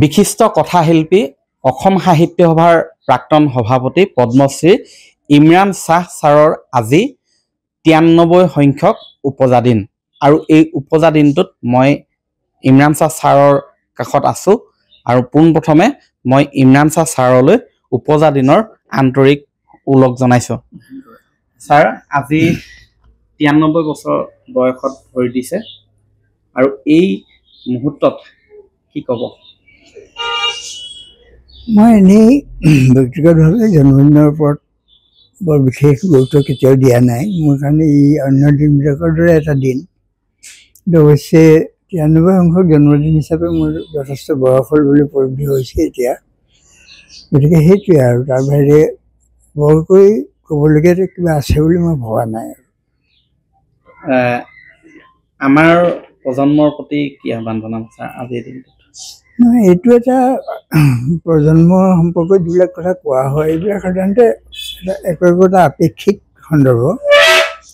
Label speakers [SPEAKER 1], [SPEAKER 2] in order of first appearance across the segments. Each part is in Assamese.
[SPEAKER 1] বিশিষ্ট কথাশিল্পী অসম সাহিত্য সভাৰ প্ৰাক্তন সভাপতি পদ্মশ্ৰী ইমৰান শ্বাহ ছাৰৰ আজি 93 সংখ্যক উপজা দিন আৰু এই উপজা দিনটোত মই ইমৰান শ্বাহ ছাৰৰ কাষত আছো আৰু পোনপ্ৰথমে মই ইমৰান শ্বাহ ছাৰলৈ উপজা দিনৰ আন্তৰিক ওলগ জনাইছো। ছাৰ আজি 93 বছৰ বয়সত ভৰি দিছে আৰু এই মুহূৰ্তত কি ক'ব?
[SPEAKER 2] মই এনেই ব্যক্তিগতভাৱে জন্মদিনৰ ওপৰত বৰ বিশেষ গুৰুত্ব কেতিয়াও দিয়া নাই। মোৰ কাৰণে ই অন্য দিনবিলাকৰ দৰে এটা দিন। কিন্তু অৱশ্যে 93 সংখ্যক জন্মদিন হিচাপে মোৰ যথেষ্ট বয়স হ'ল বুলি উপলব্ধি হৈছে এতিয়া। গতিকে সেইটোৱে আৰু তাৰ বাহিৰে বৰকৈ ক'বলগীয়া কিবা আছে বুলি মই ভবা নাই।
[SPEAKER 1] আমাৰ প্ৰজন্মৰ প্ৰতি কি আহ্বান জনাম ছাৰ আজিৰ দিনটোত?
[SPEAKER 2] এইটো এটা প্ৰজন্ম সম্পৰ্কত যিবিলাক কথা কোৱা হয় এইবিলাক সাধাৰণতে একো আপেক্ষিক সন্দৰ্ভ।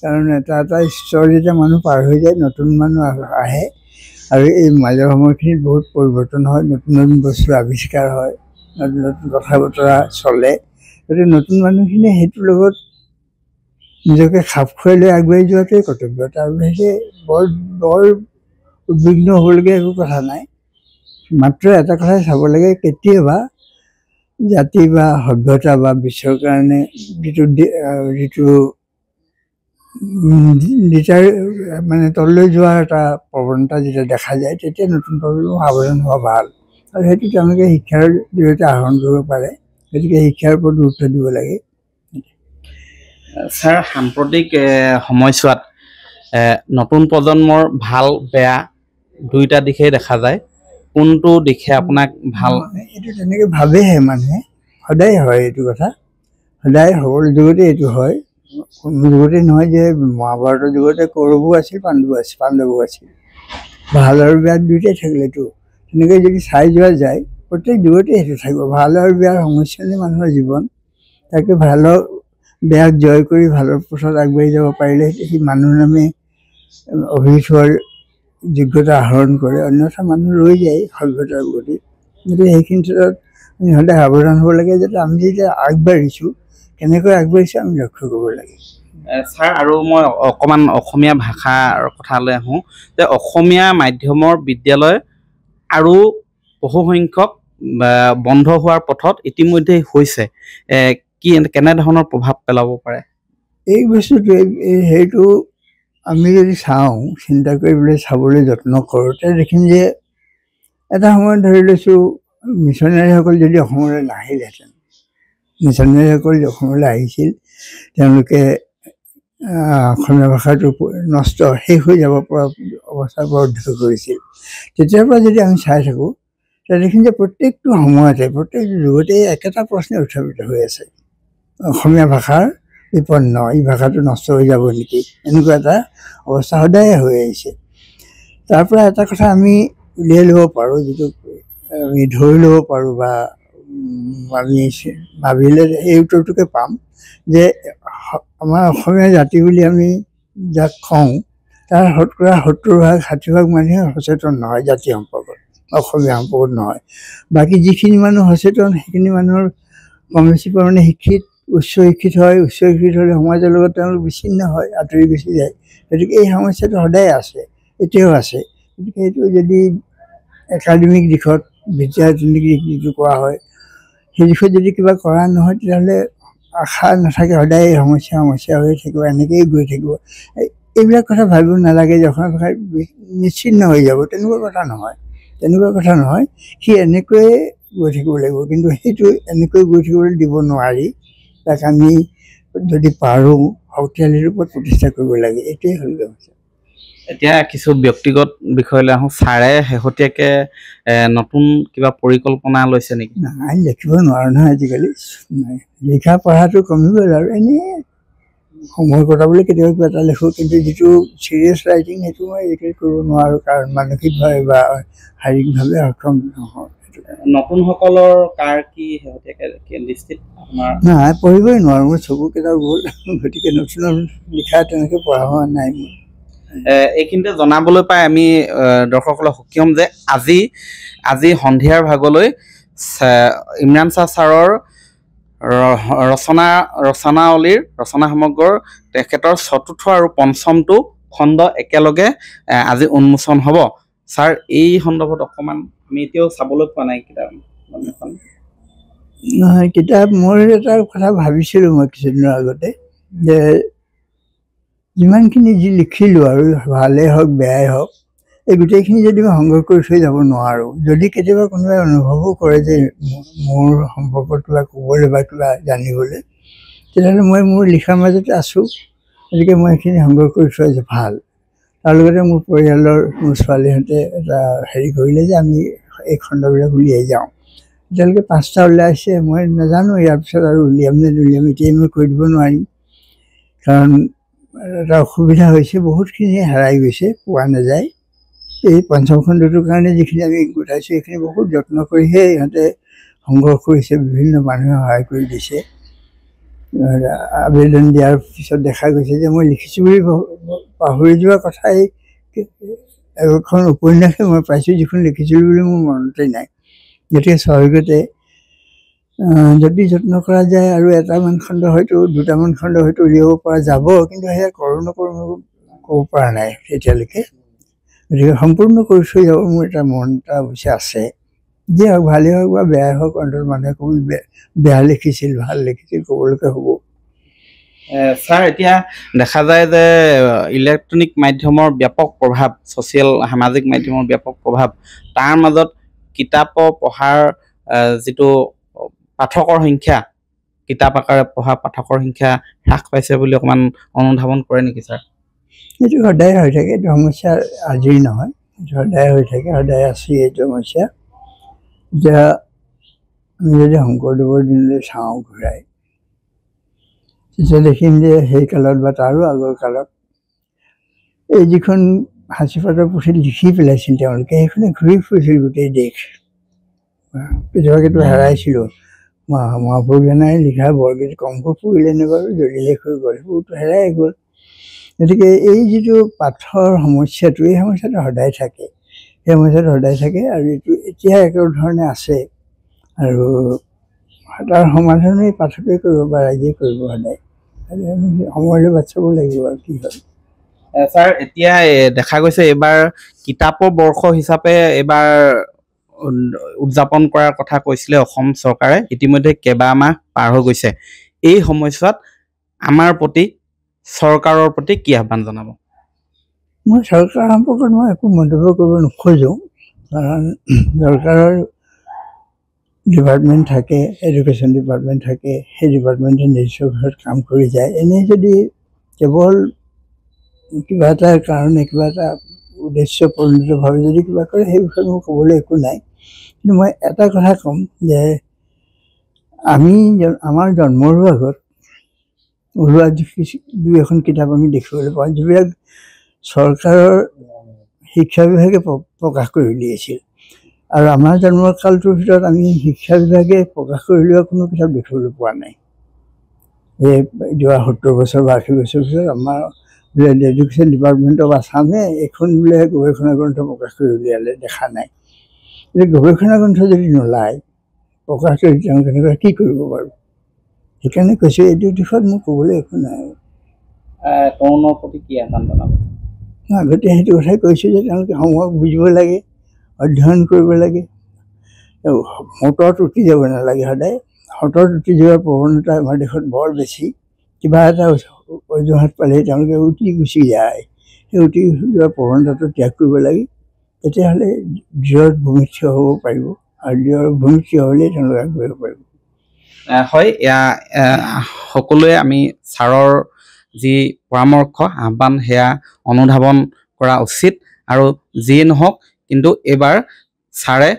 [SPEAKER 2] কাৰণ এটা স্তৰ যেতিয়া মানুহ পাৰ হৈ যায় নতুন মানুহ আহে আৰু এই মাজৰ সময়খিনিত বহুত পৰিৱৰ্তন হয়, নতুন নতুন বস্তুৰ আৱিষ্কাৰ হয়, নতুন নতুন কথা বতৰা চলে। গতিকে নতুন মানুহখিনিয়ে সেইটোৰ লগত নিজকে খাপ খুৱাই লৈ আগবাঢ়ি যোৱাটোৱে কৰ্তব্য। তাৰ বাহিৰে বৰ উদ্বিগ্ন হ'বলগীয়া একো কথা নাই। মাত্ৰ এটা কথাই চাব লাগে, কেতিয়াবা জাতি বা সভ্যতা বা বিশ্বৰ কাৰণে যিটো মানে তললৈ যোৱাৰ এটা প্ৰৱণতা যেতিয়া দেখা যায় তেতিয়া নতুন প্ৰজন্ম সাৱধান হোৱা ভাল। আৰু সেইটো তেওঁলোকে শিক্ষাৰ জৰিয়তে আহৰণ কৰিব পাৰে। গতিকে শিক্ষাৰ ওপৰত গুৰুত্ব দিব লাগে।
[SPEAKER 1] ছাৰ সাম্প্ৰতিক সময়ছোৱাত নতুন প্ৰজন্মৰ ভাল বেয়া দুইটা দিশেই দেখা যায়। কোনটো দিশে আপোনাক ভাল?
[SPEAKER 2] এইটো তেনেকৈ ভাবেহে মানুহে, সদায় হয় এইটো কথা, সদায় সকলো যুগতে এইটো হয়। কোনো যুগতে নহয় যে মহাভাৰতৰ যুগতে কৌৰৱো আছিল পাণ্ডৱো আছিল। ভাল আৰু বেয়া দুয়োটাই থাকিলেতো। তেনেকৈ যদি চাই যোৱা যায় প্ৰত্যেক যুগতে সেইটো থাকিব। ভাল আৰু বেয়াৰ সংমিশ্ৰণে মানুহৰ জীৱন। তাকে ভালৰ বেয়াক জয় কৰি ভালৰ পথত আগবাঢ়ি যাব পাৰিলে সি মানুহ নামে অভিহিত হোৱাৰ যোগ্যতা আহৰণ কৰে, অন্যথা মানুহ ৰৈ যায় সভ্যতাৰ প্ৰতি। গতিকে সেইখিনি ক্ষেত্ৰত আমি সদায় সাৱধান হ'ব লাগে যাতে আমি যেতিয়া আগবাঢ়িছোঁ কেনেকৈ আগবাঢ়িছোঁ আমি লক্ষ্য কৰিব লাগে।
[SPEAKER 1] ছাৰ আৰু মই অকণমান অসমীয়া ভাষাৰ কথালৈ আহোঁ যে অসমীয়া মাধ্যমৰ বিদ্যালয় আৰু বহুসংখ্যক বন্ধ হোৱাৰ পথত ইতিমধ্যে হৈছে। কেনেধৰণৰ প্ৰভাৱ পেলাব পাৰে
[SPEAKER 2] এই বস্তুটোৱে? সেইটো আমি যদি চাওঁ, চিন্তা কৰিবলৈ চাবলৈ যত্ন কৰোঁ তেতিয়া দেখিম যে এটা সময়ত ধৰি লৈছোঁ মিছনাৰীসকল যদি অসমলৈ নাহিলহেঁতেন, মিছনাৰীসকল অসমলৈ আহিছিল, তেওঁলোকে অসমীয়া ভাষাটো শেষ হৈ যাব পৰা অৱস্থাৰ পৰা উদ্ধাৰ কৰিছিল। তেতিয়াৰ পৰা যদি আমি চাই থাকোঁ তেতিয়া দেখিম যে প্ৰত্যেকটো সময়তে প্ৰত্যেকটো যুগতে একেটা প্ৰশ্নে উত্থাপিত হৈ আছে, অসমীয়া ভাষাৰ বিপন্ন, এই ভাষাটো নষ্ট হৈ যাব নেকি, এনেকুৱা এটা অৱস্থা সদায় হৈ আহিছে। তাৰ পৰা এটা কথা আমি উলিয়াই ল'ব পাৰোঁ, যিটো আমি ধৰি ল'ব পাৰোঁ বা আমি ভাবিলে এই উত্তৰটোকে পাম যে আমাৰ অসমীয়া জাতি বুলি আমি যাক কওঁ তাৰ শতকৰা 70-60% মানুহে সচেতন নহয় জাতি সম্পৰ্কত, অসমীয়া সম্পৰ্কত নহয়। বাকী যিখিনি মানুহ সচেতন সেইখিনি মানুহৰ কম বেছি পৰিমাণে শিক্ষিত, উচ্চ শিক্ষিত হয়। উচ্চ শিক্ষিত হ'লে সমাজৰ লগত তেওঁলোক বিচ্ছিন্ন হয়, আঁতৰি গুচি যায়। গতিকে এই সমস্যাটো সদায় আছে, এতিয়াও আছে। গতিকে এইটো যদি একাডেমিক দিশত বিদ্যাৰ্থীক যিটো কোৱা হয় সেই দিশত যদি কিবা কৰা নহয় তেতিয়াহ'লে আশা নাথাকে, সদায় সমস্যা হৈ থাকিব, এনেকৈয়ে গৈ থাকিব। এইবিলাক কথা ভাবিব নালাগে যে অসমীয়া ভাষা নিশ্চিন্ন হৈ যাব, তেনেকুৱা কথা নহয়। সি এনেকৈয়ে গৈ থাকিব লাগিব, কিন্তু সেইটো এনেকৈ গৈ থাকিবলৈ দিব নোৱাৰি। তাক আমি যদি পাৰোঁ শক্তিশালীৰ ওপৰত প্ৰতিষ্ঠা কৰিব লাগে, এইটোৱে হ'ল ব্যৱস্থা।
[SPEAKER 1] এতিয়া কিছু ব্যক্তিগত বিষয়লৈ আহোঁ। ছাৰে শেহতীয়াকৈ নতুন কিবা পৰিকল্পনা লৈছে নেকি?
[SPEAKER 2] নাই, লিখিব নোৱাৰোঁ নহয় আজিকালি, লিখা পঢ়াটো কমি গ'ল আৰু এনেই সময় কটাবলৈ কেতিয়াবা কিবা এটা লিখোঁ, কিন্তু যিটো ছিৰিয়াছ ৰাইটিং সেইটো মই আজিকালি কৰিব নোৱাৰোঁ, কাৰণ মানসিকভাৱে বা শাৰীৰিকভাৱে সক্ষম নহয়।
[SPEAKER 1] নতুনসকলৰ কাৰ কি শেহতীয়াকৈ দৃষ্টিত আপোনাৰ?
[SPEAKER 2] নাই, পঢ়িবই নোৱাৰোঁ, মোৰ চকুকেইটা গ'ল। গতিকে নতুন লিখা তেনেকৈ পঢ়া হোৱা নাই মোৰ।
[SPEAKER 1] এইখিনিতে জনাবলৈ পাই আমি দৰ্শকসকলক সুখী হ'ম যে আজি সন্ধিয়াৰ ভাগলৈ ইমৰান শ্বাহ ছাৰৰ ৰচনাৱলীৰ ৰচনা সমগ্ৰৰ তেখেতৰ ৪ৰ্থ আৰু ৫মটো খণ্ড একেলগে আজি উন্মোচন হ'ব। ছাৰ, এই সন্দৰ্ভত অকণমান আমি এতিয়াও চাবলৈ পোৱা নাই কিতাপ
[SPEAKER 2] নহয়। কিতাপ মোৰ এটা কথা ভাবিছিলোঁ মই কিছুদিনৰ আগতে, যে যিমানখিনি যি লিখিলোঁ আৰু ভালেই হওক বেয়াই হওক, এই গোটেইখিনি যদি মই সংগ্ৰহ কৰি থৈ যাব নোৱাৰোঁ, যদি কেতিয়াবা কোনোবাই অনুভৱো কৰে যে মোৰ সম্পৰ্কত কিবা ক'বলৈ বা কিবা জানিবলৈ, তেতিয়াহ'লে মই মোৰ লিখাৰ মাজতে আছোঁ, গতিকে মই এইখিনি সংগ্ৰহ কৰি থোৱা যে ভাল। তাৰ লগতে মোৰ পৰিয়ালৰ মোৰ ছোৱালীহঁতে এটা হেৰি কৰিলে যে আমি এই খণ্ডবিলাক উলিয়াই যাওঁ। এতিয়ালৈকে 5টা ওলাইছে, মই নাজানো ইয়াৰ পিছত আৰু উলিয়াম নে নুলিয়াম, এতিয়াই মই কৈ দিব নোৱাৰিম। কাৰণ এটা অসুবিধা হৈছে, বহুতখিনি হেৰাই গৈছে, পোৱা নাযায়। এই 5ম খণ্ডটোৰ কাৰণে যিখিনি আমি গোটাইছোঁ সেইখিনি বহুত যত্ন কৰিহে ইহঁতে সংগ্ৰহ কৰিছে, বিভিন্ন মানুহে সহায় কৰি দিছে। আবেদন দিয়াৰ পিছত দেখা গৈছে যে মই লিখিছোঁ বুলি পাহৰি যোৱা কথাই, এখন উপন্যাসে মই পাইছোঁ যিখন লিখিছিলোঁ বুলি মোৰ মনতেই নাই। গতিকে স্বাভাৱিকতে যদি যত্ন কৰা যায় আৰু 1টামান খণ্ড হয়তো 2টামান খণ্ড হয়তো উলিয়াব পৰা যাব, কিন্তু সেয়া কৰোঁ নকৰোঁ মই ক'ব পৰা নাই এতিয়ালৈকে। গতিকে সম্পূৰ্ণ কৰি থৈ যাব মোৰ এটা মন এটা অৱশ্যে আছে। যি হওক, ভালেই হওক বা বেয়াই হওক, অন্তত মানুহে ক'ব বেয়া লিখিছিল ভাল লিখিছিল ক'বলৈকে হ'ব।
[SPEAKER 1] ছাৰ, এতিয়া দেখা যায় যে ইলেক্ট্ৰনিক মাধ্যমৰ ব্যাপক প্ৰভাৱ, সামাজিক মাধ্যমৰ ব্যাপক প্ৰভাৱ, তাৰ মাজত কিতাপৰ পঢ়াৰ যিটো পাঠকৰ সংখ্যা, কিতাপ আকাৰে পঢ়া পাঠকৰ সংখ্যা হ্ৰাস পাইছে বুলি অকণমান অনুধাৱন কৰে নেকি ছাৰ?
[SPEAKER 2] এইটো সদায় হৈ থাকে, এইটো সমস্যা আজিৰ নহয়, এইটো সদায় হৈ থাকে, সদায় আছেই এইটো সমস্যা। এতিয়া আমি যদি শংকৰদেৱৰ দিনলৈ চাওঁ ঘূৰাই, তেতিয়া দেখিম যে সেই কালত বা তাৰো আগৰ কালত এই যিখন সাঁচিপাতৰ পুথিত লিখি পেলাইছিল তেওঁলোকে, সেইখনে ঘূৰি ফুৰিছিল গোটেই দেশ। কেতিয়াবা হেৰাইছিলোঁ, মহাপুৰুষজনাই লিখা বৰগীত কংস পৰিলেনে বাৰু, জ্বলি শেষ হৈ গ'ল, সেইবোৰতো হেৰাই গ'ল। গতিকে এই যিটো পাঠৰ সমস্যাটো, এই সমস্যাটো সদায় থাকে, সেই সমস্যাটো সদায় থাকে আৰু এইটো এতিয়া একে ধৰণে আছে। আৰু তাৰ সমাধানো এই পাঠকেই কৰিব বা ৰাইজেই কৰিব সদায়। আমি সময়লৈ বাট চাব লাগিব আৰু কি হয়।
[SPEAKER 1] ছাৰ, এতিয়া দেখা গৈছে এইবাৰ কিতাপৰ বৰ্ষ হিচাপে এইবাৰ উদযাপন কৰাৰ কথা কৈছিলে অসম চৰকাৰে, ইতিমধ্যে কেইবামাহ পাৰ হৈ গৈছে। এই সময়ছোৱাত আমাৰ প্ৰতি, চৰকাৰৰ প্ৰতি কি আহ্বান জনাব?
[SPEAKER 2] মই চৰকাৰ সম্পৰ্কত মই একো মন্তব্য কৰিব নোখোজোঁ, কাৰণ চৰকাৰৰ ডিপাৰ্টমেণ্ট থাকে, এডুকেশ্যন ডিপাৰ্টমেণ্ট থাকে, সেই ডিপাৰ্টমেণ্টে নিৰ্দিষ্ট ঘৰত কাম কৰি যায়। এনেই যদি কেৱল কিবা এটা কাৰণে, কিবা এটা উদ্দেশ্য পৰিণতভাৱে যদি কিবা কৰে, সেই বিষয়ে মোৰ ক'বলৈ একো নাই। কিন্তু মই এটা কথা ক'ম যে আমাৰ জন্মৰো আগত ওলোৱা 2-এখন কিতাপ আমি দেখিবলৈ পাওঁ, যিবিলাক চৰকাৰৰ শিক্ষা বিভাগে প্ৰকাশ কৰি উলিয়াইছিল। আৰু আমাৰ জন্মৰ কালটোৰ ভিতৰত আমি শিক্ষা বিভাগে প্ৰকাশ কৰি উলিওৱা কোনো কিতাপ দেখিবলৈ পোৱা নাই। এই যোৱা 70 বছৰ বা 80 বছৰ পিছত আমাৰ বোলে এডুকেশ্যন ডিপাৰ্টমেণ্ট অফ আছামে এইখন বোলে গৱেষণা গ্ৰন্থ প্ৰকাশ কৰি উলিয়ালে, দেখা নাই। এই গৱেষণা গ্ৰন্থ যদি নোলায়, প্ৰকাশ কৰি তেওঁলোকে কি কৰিব বাৰু? সেইকাৰণে কৈছোঁ, এইটো দিশত মোৰ ক'বলৈ একো নাই।
[SPEAKER 1] তৰুণৰ প্ৰতি কি আহ্বান জনাব?
[SPEAKER 2] আগতে সেইটো কথাই কৈছোঁ যে তেওঁলোকে সময়ক বুজিব লাগে, অধ্যয়ন কৰিব লাগে, সোঁতত উঠি যাব নালাগে। সদায় সোঁতত উঠি যোৱাৰ প্ৰৱণতা আমাৰ দেশত বৰ বেছি। কিবা এটা অজুহাত পালেই তেওঁলোকে উঠি গুচি যায়। সেই উঠি যোৱাৰ প্ৰৱণতাটো ত্যাগ কৰিব লাগে, তেতিয়াহ'লে দৃঢ় ভূমিত থিয় হ'ব পাৰিব, আৰু দৃঢ় ভূমিত থিয় হ'লেই তেওঁলোকে আগবাঢ়িব পাৰিব।
[SPEAKER 1] হয়, সকলোৱে আমি ছাৰৰ যি পৰামৰ্শ, আহ্বান, সেয়া অনুধাৱন কৰা উচিত। আৰু যিয়ে নহওক, কিন্তু এইবাৰ ছাৰে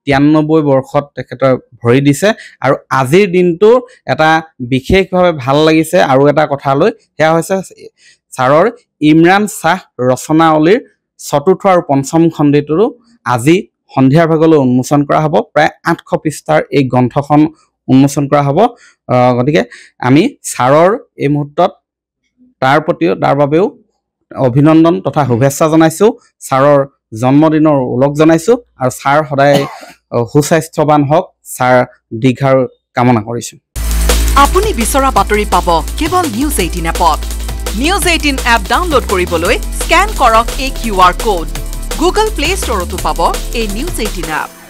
[SPEAKER 1] 93 বৰ্ষত তেখেতৰ ভৰি দিছে। আৰু আজিৰ দিনটো এটা বিশেষভাৱে ভাল লাগিছে আৰু এটা কথালৈ, সেয়া হৈছে ছাৰৰ ইমৰান শ্বাহ ৰচনাৱলীৰ ৪ৰ্থ আৰু ৫ম খণ্ডটোৰো আজি সন্ধিয়াৰ ভাগলৈ উন্মোচন কৰা হ'ব। প্ৰায় 800 পৃষ্ঠাৰ এই গ্ৰন্থখন উন্মোচন কৰা হ'ব। গতিকে আমি ছাৰৰ এই মুহূৰ্তত তাৰ বাবেও অভিনন্দন তথা শুভেচ্ছা জনাইছোঁ ছাৰৰ জন্মদিনৰ ওলগ জনাইছোঁ আৰু ছাৰ সদায় সুস্বাস্থ্যৱান হওক ছাৰ দীৰ্ঘায়ু কামনা কৰিছোঁ
[SPEAKER 3] আপুনি বিচৰা বাতৰি পাব কেৱল নিউজ 18 এপত নিউজ 18 এপ ডাউনলোড কৰিবলৈ স্ক্যান কৰক এই QR কোড গুগল প্লে ষ্টৰতো পাব এই নিউজ 18 এপ